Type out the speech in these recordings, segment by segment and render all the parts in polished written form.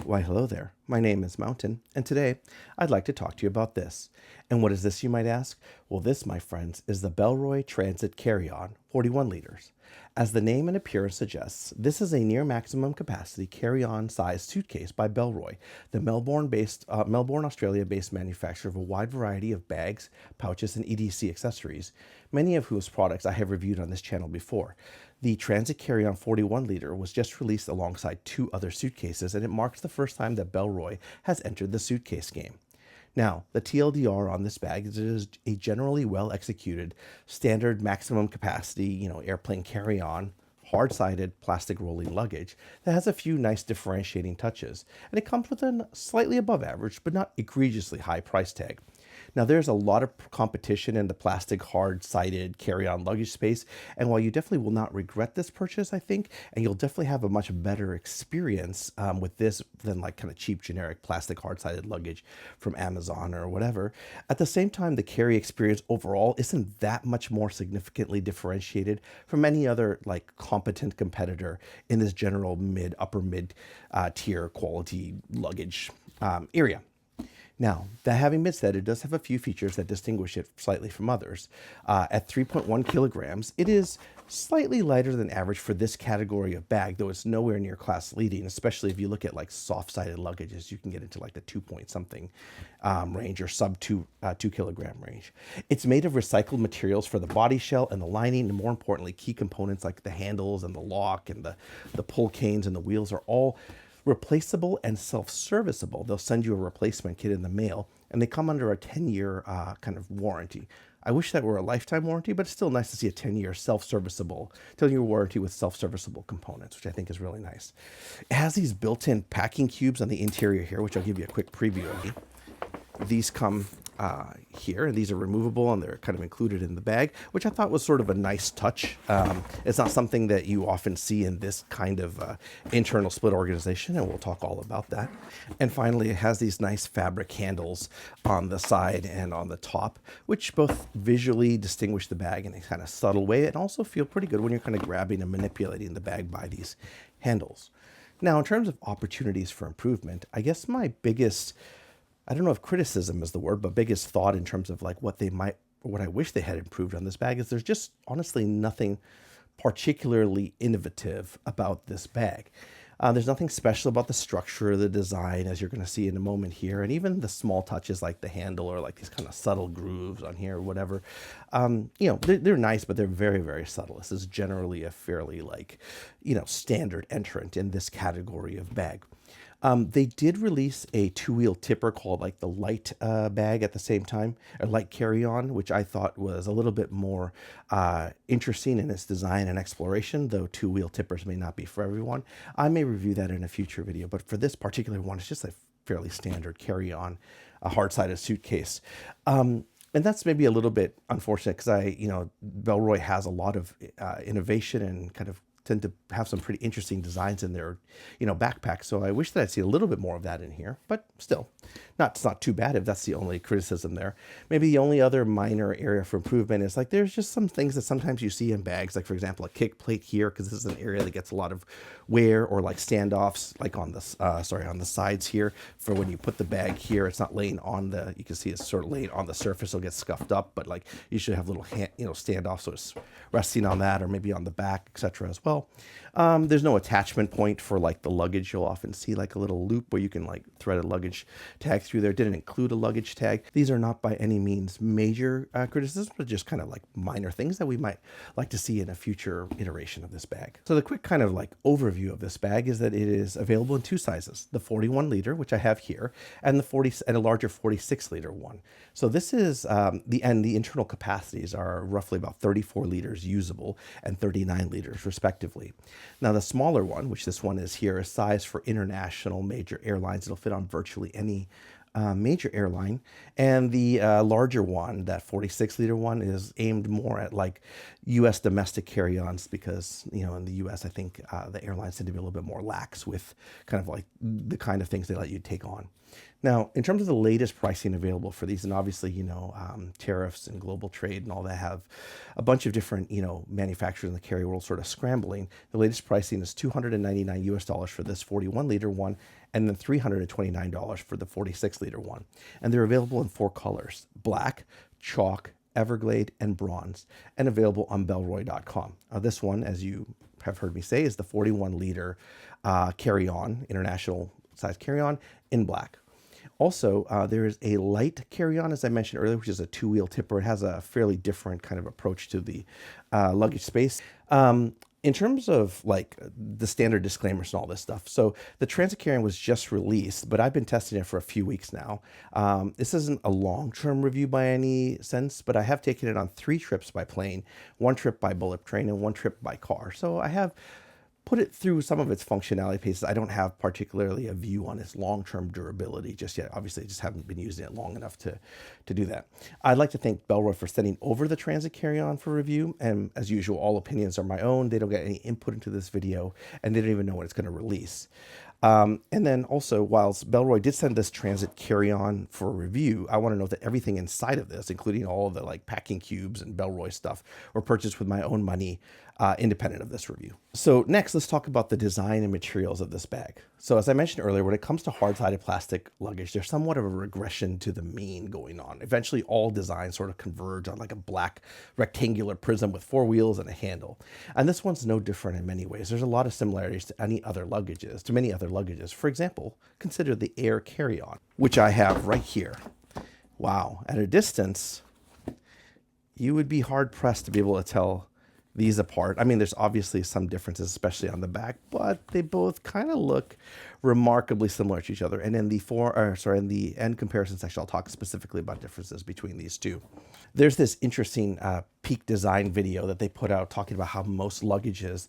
Why, hello there. My name is Mountain, and today I'd like to talk to you about this. And what is this, you might ask? Well, this, my friends, is the Bellroy Transit Carry-On 41 liters. As the name and appearance suggests, this is a near maximum capacity carry-on size suitcase by Bellroy, the Melbourne, Australia-based manufacturer of a wide variety of bags, pouches, and EDC accessories, many of whose products I have reviewed on this channel before. The Transit Carry-On 41 liter was just released alongside two other suitcases, and it marks the first time that Bellroy has entered the suitcase game. Now, the TLDR on this bag is it is a generally well-executed, standard maximum capacity, airplane carry-on, hard-sided plastic rolling luggage that has a few nice differentiating touches, and it comes with a slightly above average but not egregiously high price tag. Now, there's a lot of competition in the plastic hard-sided carry-on luggage space, and while you definitely will not regret this purchase, I think, and you'll definitely have a much better experience with this than like kind of cheap generic plastic hard-sided luggage from Amazon or whatever. At the same time, the carry experience overall isn't that much more significantly differentiated from any other like competent competitor in this general upper mid tier quality luggage area. Now, that having been said, it does have a few features that distinguish it slightly from others. At 3.1 kilograms, it is slightly lighter than average for this category of bag, though it's nowhere near class leading, especially if you look at like soft-sided luggages. You can get into like the 2-point-something range or sub 2 kilogram range. It's made of recycled materials for the body shell and the lining, and more importantly, key components like the handles and the lock and the pull canes and the wheels are all replaceable and self-serviceable. They'll send you a replacement kit in the mail, and they come under a 10-year kind of warranty. I wish that were a lifetime warranty, but it's still nice to see a 10-year self-serviceable, 10-year warranty with self-serviceable components, which I think is really nice. It has these built-in packing cubes on the interior here, which I'll give you a quick preview of. These come here, and these are removable, and they're kind of included in the bag, which I thought was sort of a nice touch. It's not something that you often see in this kind of internal split organization, and we'll talk all about that. And finally, it has these nice fabric handles on the side and on the top, which both visually distinguish the bag in a kind of subtle way and also feel pretty good when you're kind of grabbing and manipulating the bag by these handles. Now, in terms of opportunities for improvement, I guess my biggest, I don't know if criticism is the word, but biggest thought in terms of like what I wish they had improved on this bag is there's just honestly nothing particularly innovative about this bag. There's nothing special about the structure or the design, as you're going to see in a moment here, and even the small touches like the handle or like these kind of subtle grooves on here or whatever. They're nice, but they're very, very subtle. This is generally a fairly standard entrant in this category of bag. They did release a two-wheel tipper called like the light bag at the same time, or light carry-on, which I thought was a little bit more interesting in its design and exploration, though two-wheel tippers may not be for everyone. I may review that in a future video, but for this particular one, it's just a fairly standard carry-on, a hard-sided suitcase. And that's maybe a little bit unfortunate because Bellroy has a lot of innovation and kind of tend to have some pretty interesting designs in their, backpacks. So I wish that I'd see a little bit more of that in here, but still, it's not too bad if that's the only criticism there. Maybe the only other minor area for improvement is like there's just some things that sometimes you see in bags, like for example, a kick plate here, because this is an area that gets a lot of wear, or like standoffs, like on the sides here for when you put the bag here. It's not laying on you can see it's sort of laying on the surface, it'll get scuffed up, but like you should have little standoffs, so it's resting on that or maybe on the back, etc. as well. There's no attachment point for like the luggage. You'll often see like a little loop where you can like thread a luggage tag through there. It didn't include a luggage tag. These are not by any means major criticisms, but just kind of like minor things that we might like to see in a future iteration of this bag. So the quick kind of like overview of this bag is that it is available in two sizes, the 41 liter, which I have here, and a larger 46 liter one. So this is the internal capacities are roughly about 34 liters usable and 39 liters respectively. Now the smaller one, which this one is here, is sized for international major airlines. It'll fit on virtually any major airline. And the larger one, that 46 liter one, is aimed more at like U.S. domestic carry-ons because, in the U.S., I think the airlines tend to be a little bit more lax with kind of like the kind of things they let you take on. Now, in terms of the latest pricing available for these, and obviously, tariffs and global trade and all that have a bunch of different, manufacturers in the carry world sort of scrambling. The latest pricing is $299 US for this 41 liter one, and then $329 for the 46-liter one. And they're available in 4 colors: black, chalk, Everglade, and bronze, and available on Bellroy.com. This one, as you have heard me say, is the 41-liter carry-on, international size carry-on in black. Also, there is a light carry-on, as I mentioned earlier, which is a 2-wheel tipper. It has a fairly different kind of approach to the luggage space. In terms of like the standard disclaimers and all this stuff, so the Transit Carry-On was just released, but I've been testing it for a few weeks now. This isn't a long-term review by any sense, but I have taken it on 3 trips by plane, 1 trip by bullet train, and 1 trip by car. So I have put it through some of its functionality pieces. I don't have particularly a view on its long-term durability just yet. Obviously, I just haven't been using it long enough to do that. I'd like to thank Bellroy for sending over the Transit Carry-On for review. And as usual, all opinions are my own. They don't get any input into this video, and they don't even know when it's going to release. And then also, whilst Bellroy did send this Transit Carry-On for review, I want to note that everything inside of this, including all of the like packing cubes and Bellroy stuff, were purchased with my own money, independent of this review. So next, let's talk about the design and materials of this bag. So as I mentioned earlier, when it comes to hard-sided plastic luggage, there's somewhat of a regression to the mean going on. Eventually, all designs sort of converge on like a black rectangular prism with 4 wheels and a handle. And this one's no different in many ways. There's a lot of similarities to many other luggages. For example, consider the Air Carry-On, which I have right here. Wow, at a distance, you would be hard-pressed to be able to tell these apart. I mean, there's obviously some differences, especially on the back, but they both kind of look remarkably similar to each other. And in the end comparison section, I'll talk specifically about differences between these two. There's this interesting peak design video that they put out talking about how most luggage is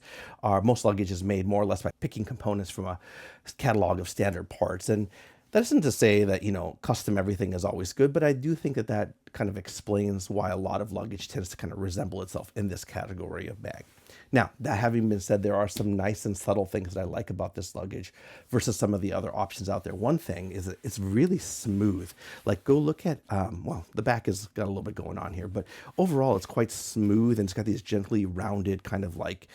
made more or less by picking components from a catalog of standard parts. And that isn't to say that, custom everything is always good, but I do think that that kind of explains why a lot of luggage tends to kind of resemble itself in this category of bag. Now, that having been said, there are some nice and subtle things that I like about this luggage versus some of the other options out there. One thing is that it's really smooth. Like, go look at, the back has got a little bit going on here, but overall it's quite smooth, and it's got these gently rounded kind of like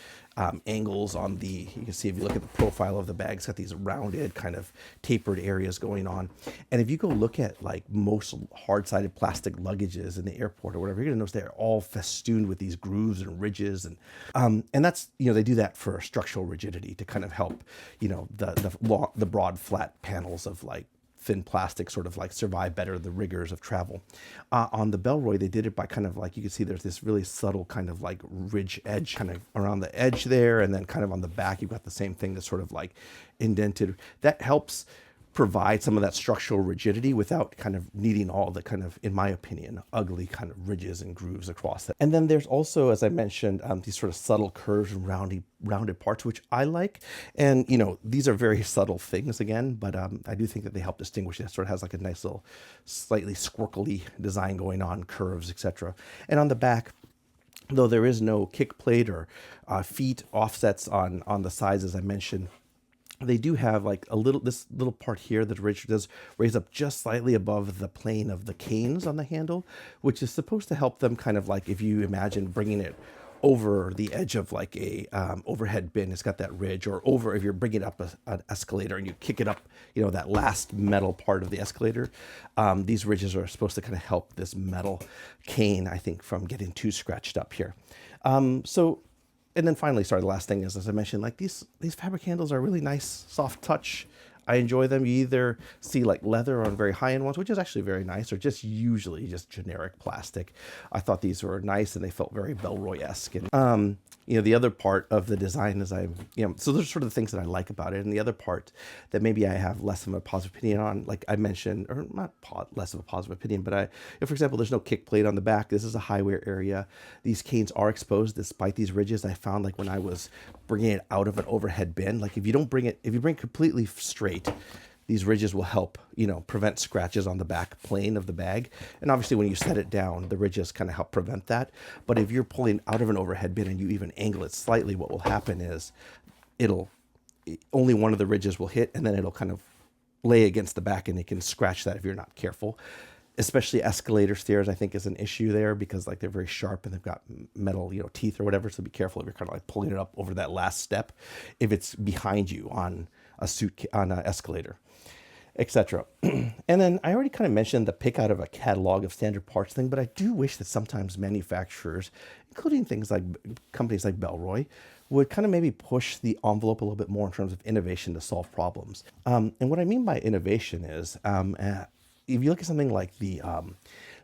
angles on you can see if you look at the profile of the bag, it's got these rounded kind of tapered areas going on. And if you go look at like most hard-sided plastic luggages in the airport or whatever, you're gonna notice they're all festooned with these grooves and ridges, and that's, they do that for structural rigidity to kind of help, the broad flat panels of like thin plastic sort of like survive better the rigors of travel. On the Bellroy, they did it by kind of like, you can see there's this really subtle kind of like ridge edge kind of around the edge there, and then kind of on the back you've got the same thing that's sort of like indented. That helps provide some of that structural rigidity without kind of needing all the kind of, in my opinion, ugly kind of ridges and grooves across it. And then there's also, as I mentioned, these sort of subtle curves and rounded parts, which I like. And, these are very subtle things again, but I do think that they help distinguish it. It sort of has like a nice little slightly squirkly design going on, curves, etc. And on the back, though there is no kick plate or feet offsets on the sides, as I mentioned, they do have like this little part here that does raise up just slightly above the plane of the canes on the handle, which is supposed to help them kind of like, if you imagine bringing it over the edge of like a overhead bin, it's got that ridge, or over if you're bringing up an escalator and you kick it up, that last metal part of the escalator, these ridges are supposed to kind of help this metal cane, I think, from getting too scratched up here. And then finally, the last thing is, as I mentioned, like these fabric handles are really nice, soft touch. I enjoy them. You either see like leather on very high-end ones, which is actually very nice, or just usually just generic plastic. I thought these were nice and they felt very Bellroy-esque. And the other part of the design is so those are sort of the things that I like about it. And the other part that maybe I have less of a positive opinion on, like I mentioned, or not less of a positive opinion, but for example, there's no kick plate on the back. This is a high wear area. These canes are exposed despite these ridges. I found like when I was bringing it out of an overhead bin, like if you bring it completely straight, these ridges will help, prevent scratches on the back plane of the bag. And obviously when you set it down, the ridges kind of help prevent that. But if you're pulling out of an overhead bin and you even angle it slightly, what will happen is only one of the ridges will hit, and then it'll kind of lay against the back and it can scratch that if you're not careful. Especially escalator stairs, I think, is an issue there because like they're very sharp and they've got metal, teeth or whatever. So be careful if you're kind of like pulling it up over that last step. If it's behind you on on an escalator, etc. And then I already kind of mentioned the pick out of a catalog of standard parts thing, but I do wish that sometimes manufacturers, including things like companies like Bellroy, would kind of maybe push the envelope a little bit more in terms of innovation to solve problems. And what I mean by innovation is, if you look at something like the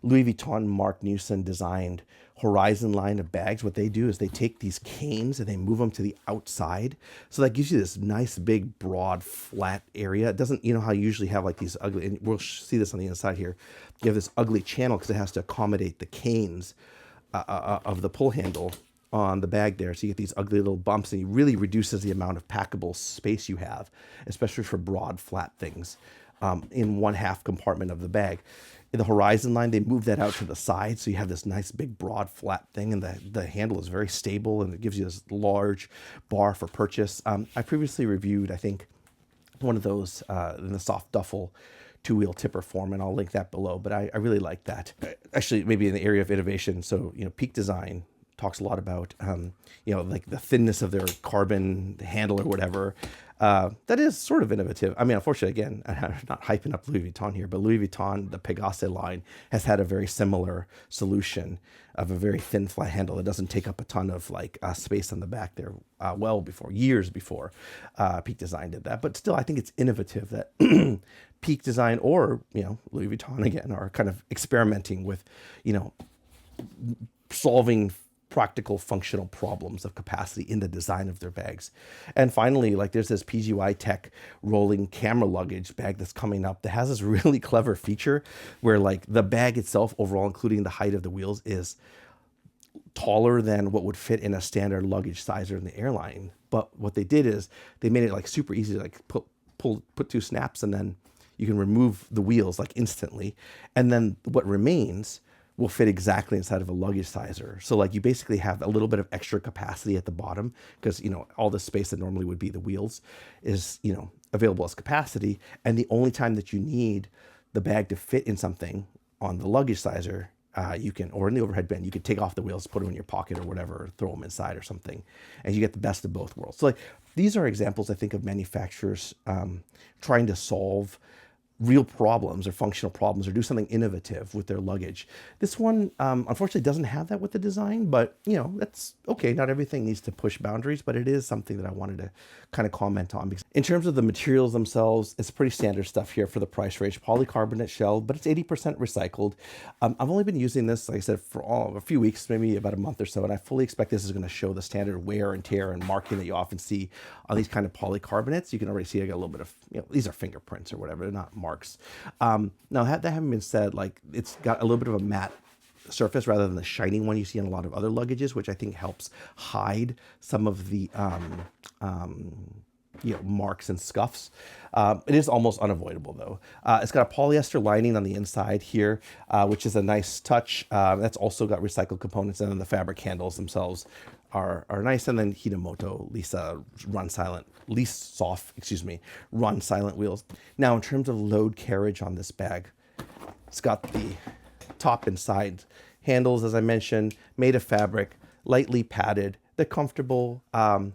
Louis Vuitton Mark Newson designed Horizon line of bags, what they do is they take these canes and they move them to the outside. So that gives you this nice, big, broad, flat area. It doesn't, you know how you usually have like these ugly, and we'll see this on the inside here, you have this ugly channel because it has to accommodate the canes of the pull handle on the bag there. So you get these ugly little bumps, and it really reduces the amount of packable space you have, especially for broad, flat things in one half compartment of the bag. In the Horizon line, they move that out to the side, so you have this nice, big, broad, flat thing, and the handle is very stable, and it gives you this large bar for purchase. I previously reviewed, I think, one of those in the soft duffel two-wheel tipper form, and I'll link that below, but I really like that. Actually, maybe in the area of innovation, so, Peak Design talks a lot about, like the thinness of their carbon handle or whatever. That is sort of innovative. I mean, unfortunately, again, I'm not hyping up Louis Vuitton here, but Louis Vuitton, the Pegasse line, has had a very similar solution of a very thin flat handle that doesn't take up a ton of space on the back there. Years before Peak Design did that. But still, I think it's innovative that Peak Design or Louis Vuitton again are kind of experimenting with solving practical functional problems of capacity in the design of their bags. And finally, there's this PGY Tech rolling camera luggage bag that's coming up that has this really clever feature where the bag itself overall, including the height of the wheels, is taller than what would fit in a standard luggage sizer in the airline. But what they did is they made it super easy to put two snaps, and then you can remove the wheels instantly. And then what remains will fit exactly inside of a luggage sizer. So you basically have a little bit of extra capacity at the bottom because, all the space that normally would be the wheels is, available as capacity. And the only time that you need the bag to fit in something on the luggage sizer, you can, or in the overhead bin, you can take off the wheels, put them in your pocket or whatever, throw them inside or something, and you get the best of both worlds. So these are examples, I think, of manufacturers trying to solve real problems or functional problems or do something innovative with their luggage. This one, unfortunately, doesn't have that with the design, but, that's okay. Not everything needs to push boundaries, but it is something that I wanted to kind of comment on. Because in terms of the materials themselves, it's pretty standard stuff here for the price range. Polycarbonate shell, but it's 80% recycled. I've only been using this, like I said, for a few weeks, maybe about a month or so, and I fully expect this is going to show the standard wear and tear and marking that you often see on these kind of polycarbonates. You can already see I got a little bit of, these are fingerprints or whatever. They're not marks. Now, that having been said, it's got a little bit of a matte surface rather than the shining one you see on a lot of other luggages, which I think helps hide some of the marks and scuffs. It is almost unavoidable though. It's got a polyester lining on the inside here, which is a nice touch. That's also got recycled components, and then the fabric handles themselves are nice. And then Hitamoto run silent wheels. Now, in terms of load carriage on this bag, it's got the top and side handles, as I mentioned, made of fabric, lightly padded. They're comfortable,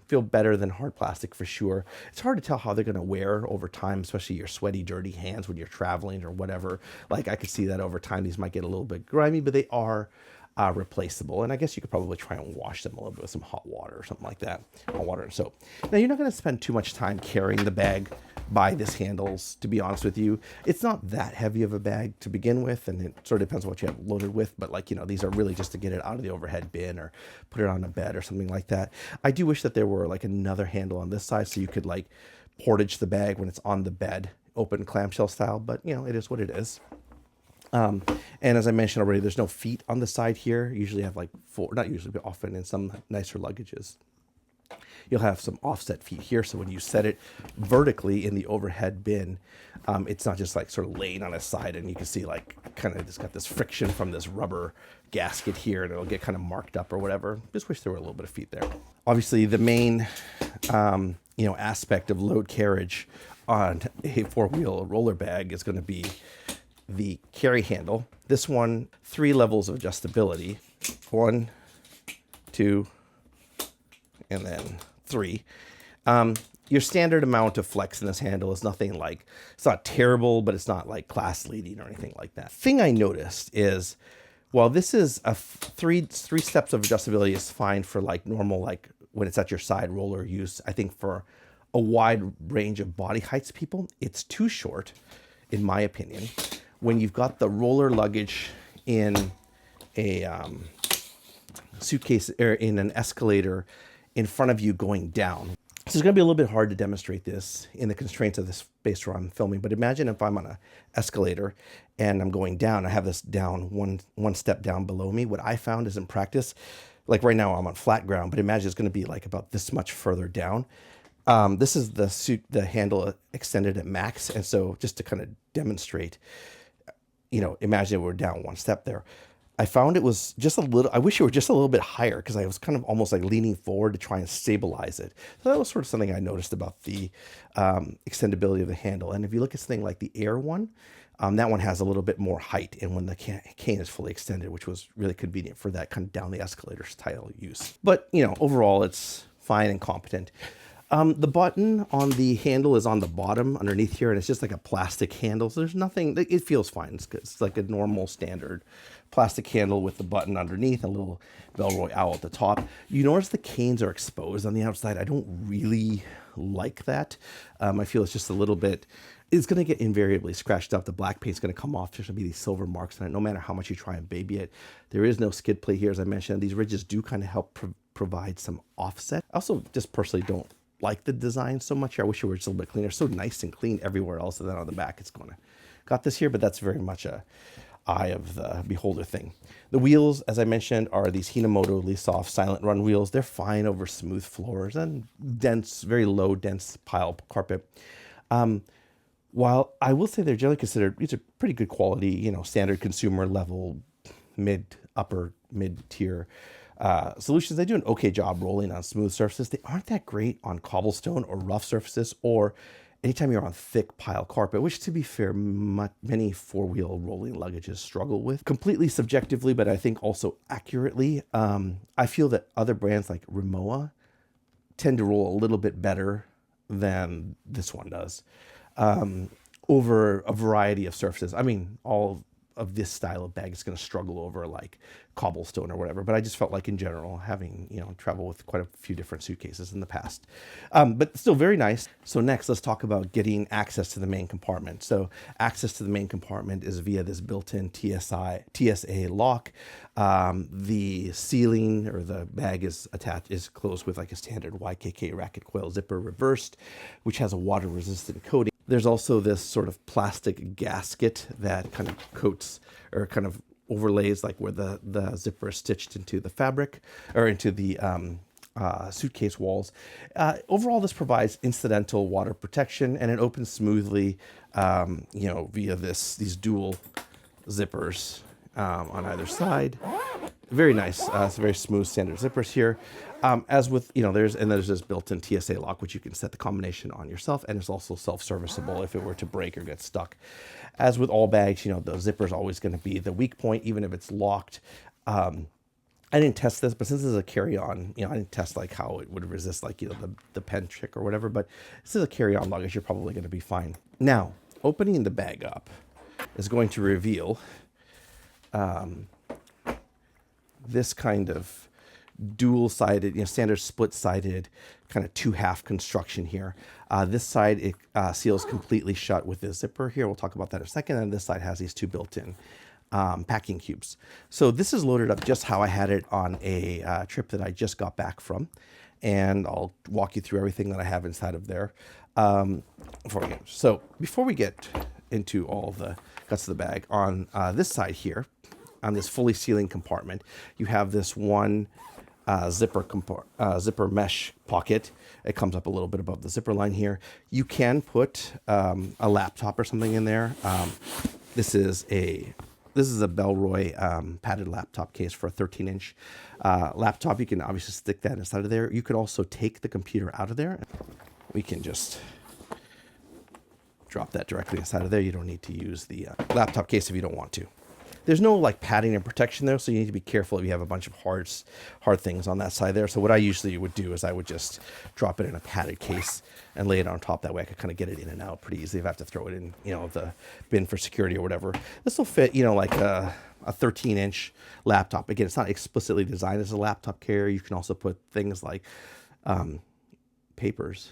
feel better than hard plastic for sure. It's hard to tell how they're going to wear over time, especially your sweaty, dirty hands when you're traveling or whatever. I could see that over time, these might get a little bit grimy, but they are replaceable. And I guess you could probably try and wash them a little bit with some hot water or something like that. Hot water and soap. Now, you're not going to spend too much time carrying the bag by this handles, to be honest with you. It's not that heavy of a bag to begin with, and it sort of depends on what you have loaded with, but these are really just to get it out of the overhead bin or put it on a bed or something like that. I do wish that there were another handle on this side so you could portage the bag when it's on the bed, open clamshell style, but it is what it is. And as I mentioned already, there's no feet on the side here. You usually have four, not usually, but often in some nicer luggages, you'll have some offset feet here. So when you set it vertically in the overhead bin, it's not just sort of laying on its side, and you can see kind of just got this friction from this rubber gasket here, and it'll get kind of marked up or whatever. Just wish there were a little bit of feet there. Obviously, the main, aspect of load carriage on a four-wheel roller bag is going to be the carry handle. This one, 3 levels of adjustability. 1, 2, and then 3. your standard amount of flex in this handle is nothing like, it's not terrible, but it's not like class leading or anything like that. Thing I noticed is, while this is a three steps of adjustability is fine for like normal, like when it's at your side roller use, I think for a wide range of body heights people, it's too short, in my opinion, when you've got the roller luggage in a suitcase or in an escalator in front of you going down. So it's going to be a little bit hard to demonstrate this in the constraints of this space where I'm filming, but imagine if I'm on an escalator and I'm going down, I have this down one step down below me. What I found is in practice, like right now I'm on flat ground, but imagine it's going to be like about this much further down. This is the handle extended at max. And so just to kind of demonstrate, imagine we're down one step there. I found it was just a little, I wish it were just a little bit higher because I was kind of almost like leaning forward to try and stabilize it. So that was sort of something I noticed about the extendability of the handle. And if you look at something like the Air one, that one has a little bit more height and when the cane is fully extended, which was really convenient for that kind of down the escalator style use. But, overall it's fine and competent. The button on the handle is on the bottom underneath here, and it's just like a plastic handle. So there's nothing, it feels fine. It's like a normal standard plastic handle with the button underneath, a little Bellroy owl at the top. You notice the canes are exposed on the outside. I don't really like that. I feel it's just a little bit, it's going to get invariably scratched up. The black paint's going to come off. There's going to be these silver marks on it, no matter how much you try and baby it. There is no skid plate here, as I mentioned. These ridges do kind of help provide some offset. I also just personally don't like the design so much here. I wish it were just a little bit cleaner. So nice and clean everywhere else, and then on the back it's going to got this here, but that's very much a eye of the beholder thing. The wheels, as I mentioned, are these Hinomoto soft silent run wheels. They're fine over smooth floors and dense, very low dense pile carpet. While I will say they're generally considered, these are pretty good quality, standard consumer level, upper mid tier solutions. They do an okay job rolling on smooth surfaces. They aren't that great on cobblestone or rough surfaces or anytime you're on thick pile carpet, which to be fair, many four-wheel rolling luggages struggle with. Completely subjectively, but I think also accurately, I feel that other brands like Rimowa tend to roll a little bit better than this one does over a variety of surfaces. I mean, all of this style of bag is going to struggle over like cobblestone or whatever, but I just felt like in general, having traveled with quite a few different suitcases in the past, but still very nice. So next, let's talk about getting access to the main compartment. So access to the main compartment is via this built-in TSA lock. The ceiling or the bag is closed with like a standard YKK racket coil zipper reversed, which has a water-resistant coating. There's also this sort of plastic gasket that kind of coats or kind of overlays like where the zipper is stitched into the fabric or into the suitcase walls. Overall, this provides incidental water protection and it opens smoothly, via these dual zippers on either side. Very nice. It's very smooth standard zippers here. As with, there's this built-in TSA lock, which you can set the combination on yourself, and it's also self-serviceable if it were to break or get stuck. As with all bags, the zipper is always going to be the weak point, even if it's locked. I didn't test this, but since this is a carry-on, I didn't test like how it would resist like, the pen trick or whatever, but this is a carry-on luggage, you're probably going to be fine. Now, opening the bag up is going to reveal this kind of dual-sided, standard split-sided kind of two-half construction here. This side, it seals completely shut with this zipper here. We'll talk about that in a second. And this side has these two built-in packing cubes. So this is loaded up just how I had it on a trip that I just got back from. And I'll walk you through everything that I have inside of there before we get. So before we get into all the guts of the bag, on this side here, on this fully sealing compartment, you have this one zipper mesh pocket. It comes up a little bit above the zipper line here. You can put a laptop or something in there. This is a Bellroy padded laptop case for a 13-inch laptop. You can obviously stick that inside of there. You could also take the computer out of there. We can just drop that directly inside of there. You don't need to use the laptop case if you don't want to. there's no like padding and protection there, so you need to be careful if you have a bunch of hard things on that side there. So what I usually would do is I would just drop it in a padded case and lay it on top. That way I could kind of get it in and out pretty easily if I have to throw it in, the bin for security or whatever. This will fit, like a 13-inch laptop. Again, it's not explicitly designed as a laptop carrier. You can also put things like papers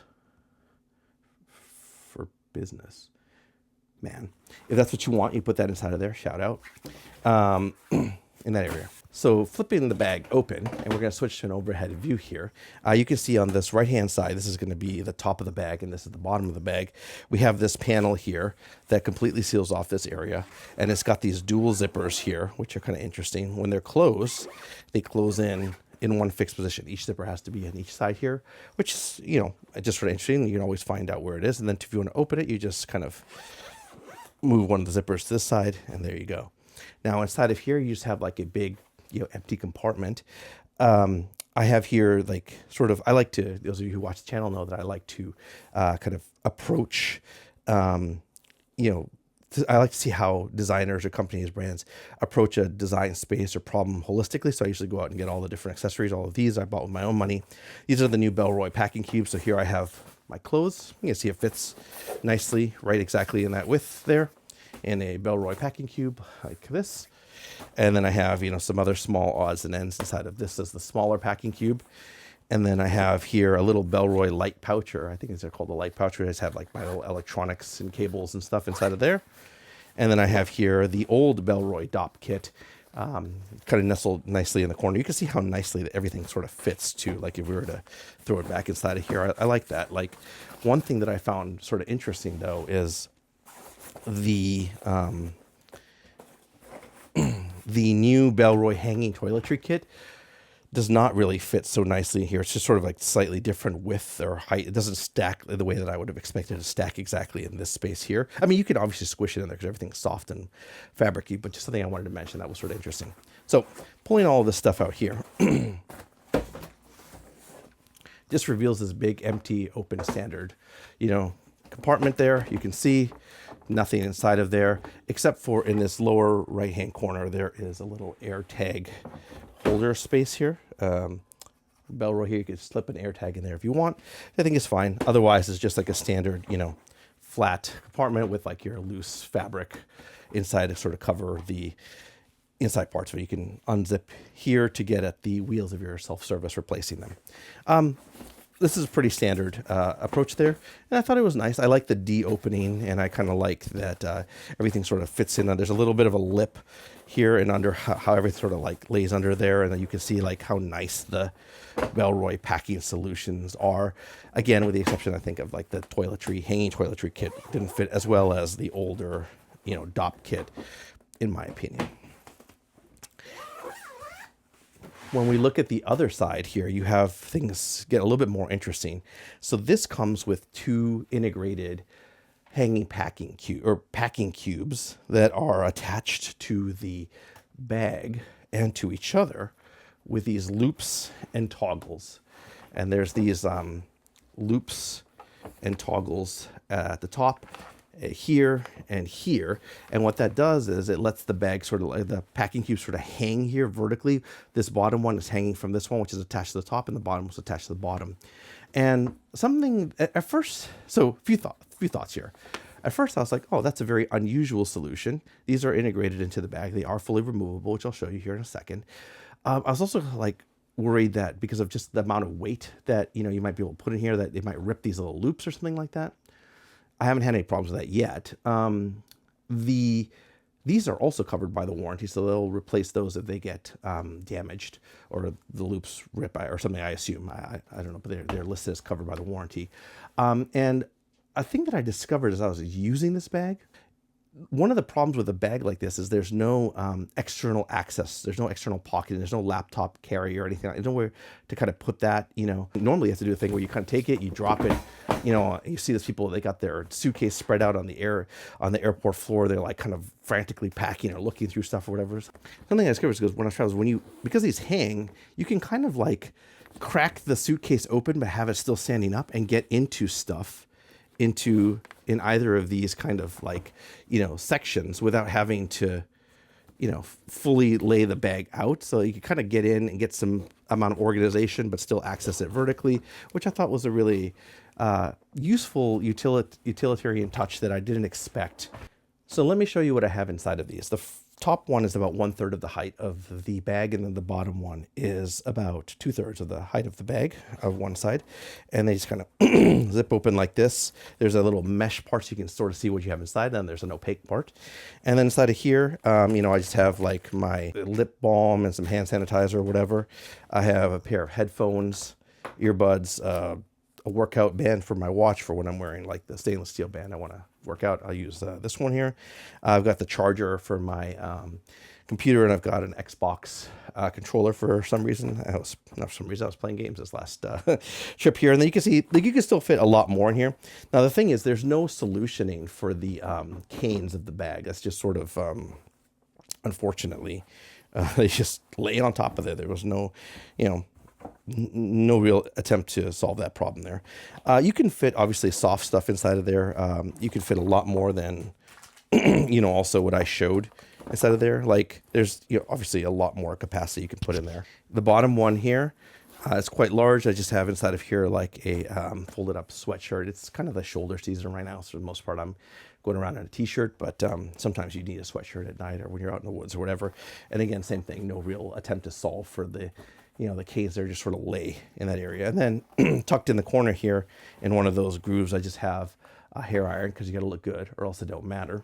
for business. Man, if that's what you want, you put that inside of there. Shout out in that area. So flipping the bag open, and we're going to switch to an overhead view here. You can see on this right-hand side, this is going to be the top of the bag, and this is the bottom of the bag. We have this panel here that completely seals off this area, and it's got these dual zippers here, which are kind of interesting. When they're closed, they close in one fixed position. Each zipper has to be on each side here, which is, just sort of interesting. You can always find out where it is, and then if you want to open it, you just kind of move one of the zippers to this side, and there you go. Now inside of here, you just have like a big, empty compartment. I have here I like to, those of you who watch the channel know that I like to kind of approach, I like to see how designers or companies, brands approach a design space or problem holistically. So I usually go out and get all the different accessories. All of these I bought with my own money. These are the new Bellroy packing cubes. So here I have my clothes. You can see it fits nicely, right exactly in that width there, in a Bellroy packing cube like this. And then I have, some other small odds and ends inside of this as the smaller packing cube. And then I have here a little Bellroy light pouch, or I think they're called the light pouch, where I just have like my little electronics and cables and stuff inside of there. And then I have here the old Bellroy DOP kit, kind of nestled nicely in the corner. You can see how nicely everything sort of fits too. Like if we were to throw it back inside of here, I like that. Like one thing that I found sort of interesting though is the new Bellroy hanging toiletry kit does not really fit so nicely in here. It's just sort of like slightly different width or height. It doesn't stack the way that I would have expected to stack exactly in this space here. I mean, you could obviously squish it in there because everything's soft and fabricy, but just something I wanted to mention that was sort of interesting. So pulling all of this stuff out here just reveals this big, empty, open standard, compartment there. You can see nothing inside of there, except for in this lower right-hand corner, there is a little air tag holder space here. Bellroy here, you could slip an air tag in there if you want. I think it's fine. Otherwise, it's just like a standard, flat compartment with like your loose fabric inside to sort of cover the inside parts. So you can unzip here to get at the wheels of your self-service, replacing them. This is a pretty standard approach there, and I thought it was nice. I like the de-opening, and I kind of like that everything sort of fits in. There's a little bit of a lip here and under how everything sort of like lays under there, and then you can see like how nice the Bellroy packing solutions are. Again, with the exception, I think, of like the hanging toiletry kit didn't fit as well as the older, DOP kit, in my opinion. When we look at the other side here, you have things get a little bit more interesting. So this comes with two integrated hanging packing cubes that are attached to the bag and to each other with these loops and toggles. And there's these loops and toggles at the top, here and here, and what that does is it lets the bag the packing cube sort of hang here vertically. This bottom one is hanging from this one, which is attached to the top, and the bottom was attached to the bottom. And something at first, so a few thoughts here. At first I was like, oh, that's a very unusual solution. These are integrated into the bag. They are fully removable, which I'll show you here in a second. I was also like worried that because of just the amount of weight that you might be able to put in here, that it might rip these little loops or something like that. I haven't had any problems with that yet. These are also covered by the warranty, so they'll replace those if they get damaged or the loops rip or something, I assume. I don't know, but they're listed as covered by the warranty. And a thing that I discovered as I was using this bag, one of the problems with a bag like this is there's no external access. There's no external pocket. There's no laptop carry or anything. There's nowhere to kind of put that, Normally you have to do a thing where you kind of take it, you drop it, you see these people, they got their suitcase spread out on the airport floor. They're like kind of frantically packing or looking through stuff or whatever. Something I discovered is when I travel, because these hang, you can kind of like crack the suitcase open, but have it still standing up and get into stuff in either of these kind of like, sections without having to fully lay the bag out. So you can kind of get in and get some amount of organization, but still access it vertically, which I thought was a really useful utilitarian touch that I didn't expect. So let me show you what I have inside of these. The top one is about 1/3 of the height of the bag, and then the bottom one is about 2/3 of the height of the bag of one side. And they just kind of zip open like this. There's a little mesh part so you can sort of see what you have inside, and there's an opaque part. And then inside of here, I just have like my lip balm and some hand sanitizer or whatever. I have a pair of headphones, earbuds, a workout band for my watch for when I'm wearing like the stainless steel band I want to work out. I'll use this one here. I've got the charger for my computer, and I've got an Xbox controller for some reason. I was playing games this last trip here, and then you can see like you can still fit a lot more in here. Now the thing is, there's no solutioning for the canes of the bag. That's just sort of unfortunately they just lay on top of it. There was no, no real attempt to solve that problem there. You can fit obviously soft stuff inside of there. You can fit a lot more than, also what I showed inside of there. Like there's obviously a lot more capacity you can put in there. The bottom one here is quite large. I just have inside of here like a folded up sweatshirt. It's kind of the shoulder season right now, so for the most part I'm going around in a t-shirt, but sometimes you need a sweatshirt at night or when you're out in the woods or whatever. And again, same thing, no real attempt to solve for the the canes there, just sort of lay in that area. And then tucked in the corner here in one of those grooves, I just have a hair iron because you got to look good or else it don't matter.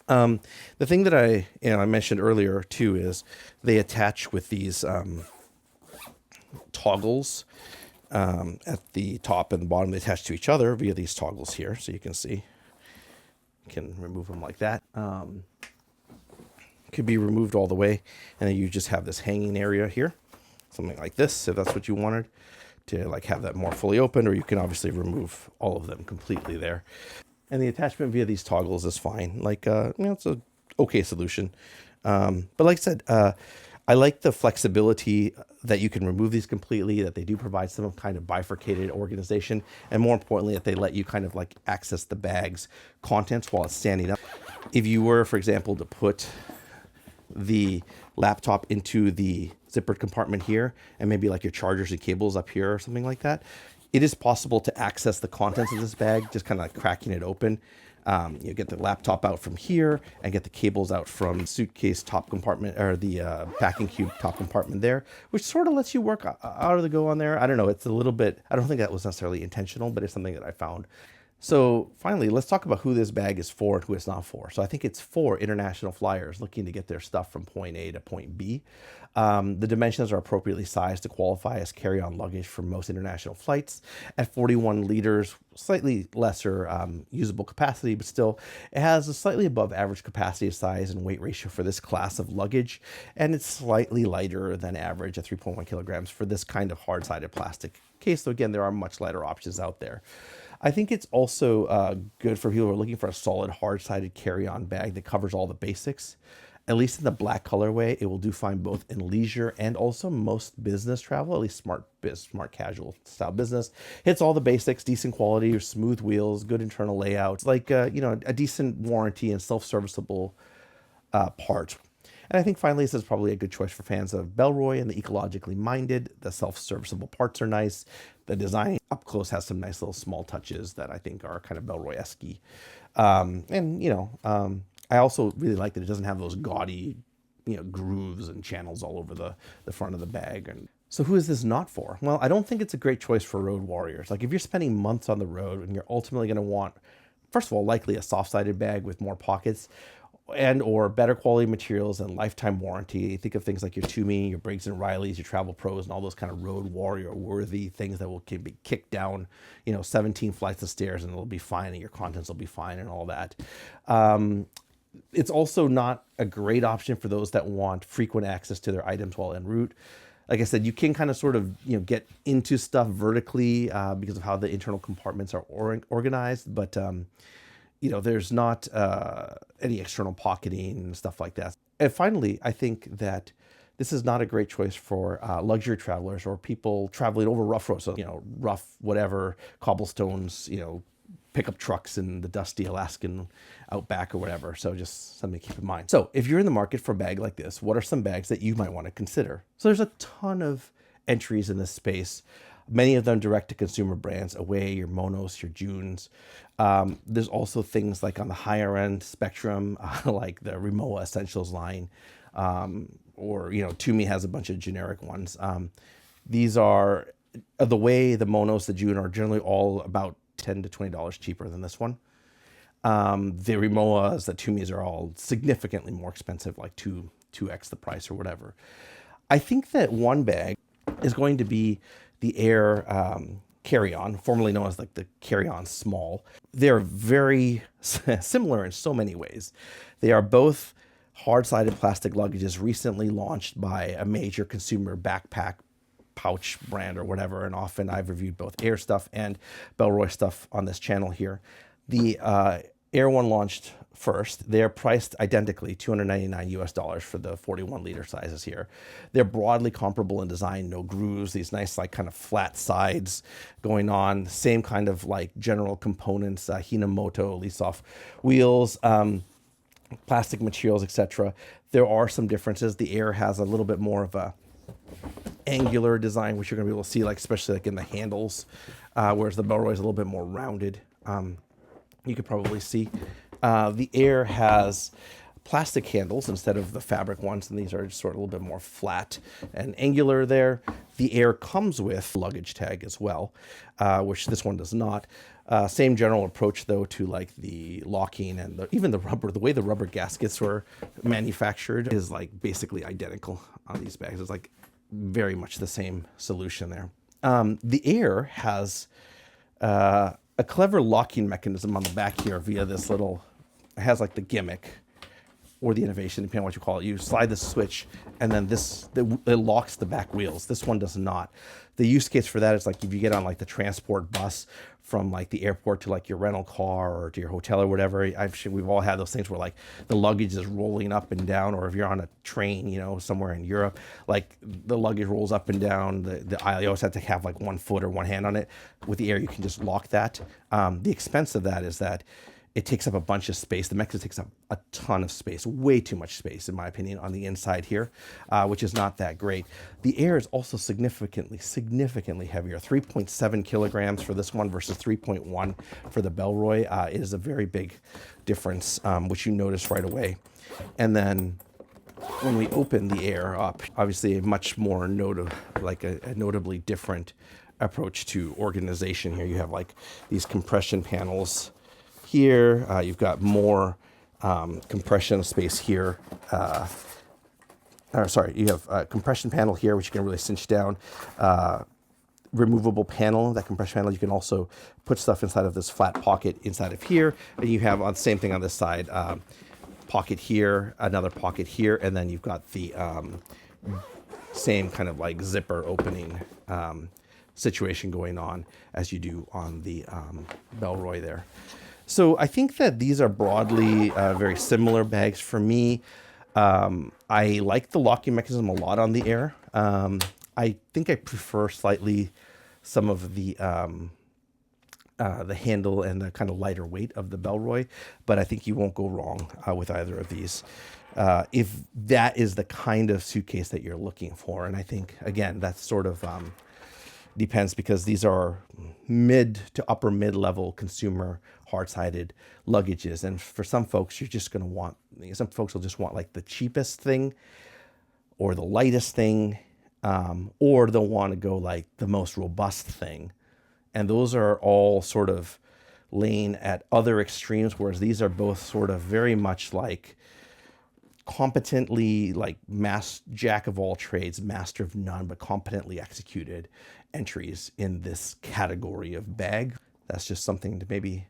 The thing that I mentioned earlier too is they attach with these toggles at the top and the bottom. They attach to each other via these toggles here, so you can see. You can remove them like that. Could be removed all the way, and then you just have this hanging area here. Something like this, if that's what you wanted, to like have that more fully open, or you can obviously remove all of them completely there. And the attachment via these toggles is fine. Like, it's a okay solution. But like I said, I like the flexibility that you can remove these completely, that they do provide some kind of bifurcated organization, and more importantly, that they let you kind of like access the bag's contents while it's standing up. If you were, for example, to put the laptop into the zippered compartment here and maybe like your chargers and cables up here or something like that, it is possible to access the contents of this bag just kind of like cracking it open. You get the laptop out from here and get the cables out from the suitcase top compartment, or the packing cube top compartment there, which sort of lets you work out of the go on there. I don't know, it's a little bit, I don't think that was necessarily intentional, but it's something that I found. So finally, let's talk about who this bag is for and who it's not for. So I think it's for international flyers looking to get their stuff from point A to point B. The dimensions are appropriately sized to qualify as carry-on luggage for most international flights. At 41 liters, slightly lesser usable capacity, but still it has a slightly above average capacity size and weight ratio for this class of luggage. And it's slightly lighter than average at 3.1 kilograms for this kind of hard-sided plastic case. So again, there are much lighter options out there. I think it's also good for people who are looking for a solid, hard-sided carry-on bag that covers all the basics. At least in the black colorway, it will do fine both in leisure and also most business travel, at least smart casual style business. Hits all the basics, decent quality, smooth wheels, good internal layouts, like a decent warranty and self-serviceable parts. And I think finally this is probably a good choice for fans of Bellroy and the ecologically minded. The self-serviceable parts are nice. The design up close has some nice little small touches that I think are kind of Bellroy-esque. I also really like that it doesn't have those gaudy, grooves and channels all over the front of the bag. And so who is this not for? Well, I don't think it's a great choice for road warriors. Like if you're spending months on the road and you're ultimately going to want, first of all, likely a soft-sided bag with more pockets, and or better quality materials and lifetime warranty. Think of things like your Toomey, your Briggs & Riley's, your Travel Pros, and all those kind of road warrior worthy things that can be kicked down, 17 flights of stairs and it'll be fine and your contents will be fine and all that. It's also not a great option for those that want frequent access to their items while en route. Like I said, you can kind of sort of, get into stuff vertically because of how the internal compartments are organized, but there's not any external pocketing and stuff like that. And finally, I think that this is not a great choice for luxury travelers or people traveling over rough roads, so, rough, whatever, cobblestones, pickup trucks in the dusty Alaskan outback or whatever. So just something to keep in mind. So if you're in the market for a bag like this, what are some bags that you might want to consider? So there's a ton of entries in this space. Many of them direct to consumer brands, Away, your Monos, your Junes. There's also things like on the higher end spectrum, like the Rimowa Essentials line, or, Tumi has a bunch of generic ones. These are the Way, the Monos, the June are generally all about $10 to $20 cheaper than this one. The Rimowas, the Tumis are all significantly more expensive, like 2x the price or whatever. I think that one bag is going to be the Air Carry-On, formerly known as like the Carry-On Small. They're very similar in so many ways. They are both hard-sided plastic luggages recently launched by a major consumer backpack pouch brand or whatever, and often I've reviewed both Air stuff and Bellroy stuff on this channel here. The Air one launched first. They're priced identically, $299 for the 41 liter sizes here. They're broadly comparable in design, no grooves, these nice like kind of flat sides going on, same kind of like general components, Hinamoto lease off wheels, plastic materials, etc. There are some differences. The Air has a little bit more of a angular design, which you're going to be able to see, like especially like in the handles, whereas the Bellroy is a little bit more rounded. You could probably see the Air has plastic handles instead of the fabric ones, and these are just sort of a little bit more flat and angular there. The Air comes with luggage tag as well, which this one does not. Same general approach though to like the locking and even the rubber. The way the rubber gaskets were manufactured is like basically identical on these bags. It's like very much the same solution there. The Air has a clever locking mechanism on the back here via this little, it has like the gimmick or the innovation, depending on what you call it. You slide the switch and then it locks the back wheels. This one does not. The use case for that is like if you get on like the transport bus from like the airport to like your rental car or to your hotel or whatever. We've all had those things where like the luggage is rolling up and down, or if you're on a train, somewhere in Europe, like the luggage rolls up and down the aisle. You always have to have like one foot or one hand on it. With the Air, you can just lock that. The expense of that is that it takes up a bunch of space. The mechanism takes up a ton of space, way too much space, in my opinion, on the inside here, which is not that great. The Air is also significantly heavier, 3.7 kilograms for this one versus 3.1 for the Bellroy. It is a very big difference, which you notice right away. And then when we open the Air up, obviously a much more a notably different approach to organization here. You have like these compression panels here. You've got more compression space here. You have a compression panel here, which you can really cinch down. Removable panel, that compression panel, you can also put stuff inside of this flat pocket inside of here. And you have on the same thing on this side, pocket here, another pocket here, and then you've got the same kind of like zipper opening situation going on as you do on the Bellroy there. So I think that these are broadly very similar bags for me. I like the locking mechanism a lot on the Air. I think I prefer slightly some of the handle and the kind of lighter weight of the Bellroy, but I think you won't go wrong with either of these. If that is the kind of suitcase that you're looking for. And I think, again, that's sort of depends, because these are mid to upper mid-level consumer hard-sided luggages. And for some folks, some folks will just want like the cheapest thing or the lightest thing, or they'll want to go like the most robust thing. And those are all sort of laying at other extremes, whereas these are both sort of very much like competently, like jack of all trades, master of none, but competently executed entries in this category of bag. That's just something to maybe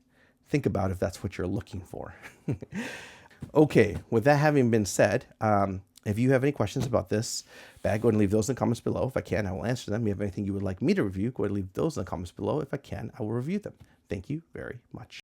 think about if that's what you're looking for. Okay, with that having been said, if you have any questions about this bag, go ahead and leave those in the comments below. If I can, I will answer them. If you have anything you would like me to review, go ahead and leave those in the comments below. If I can, I will review them. Thank you very much.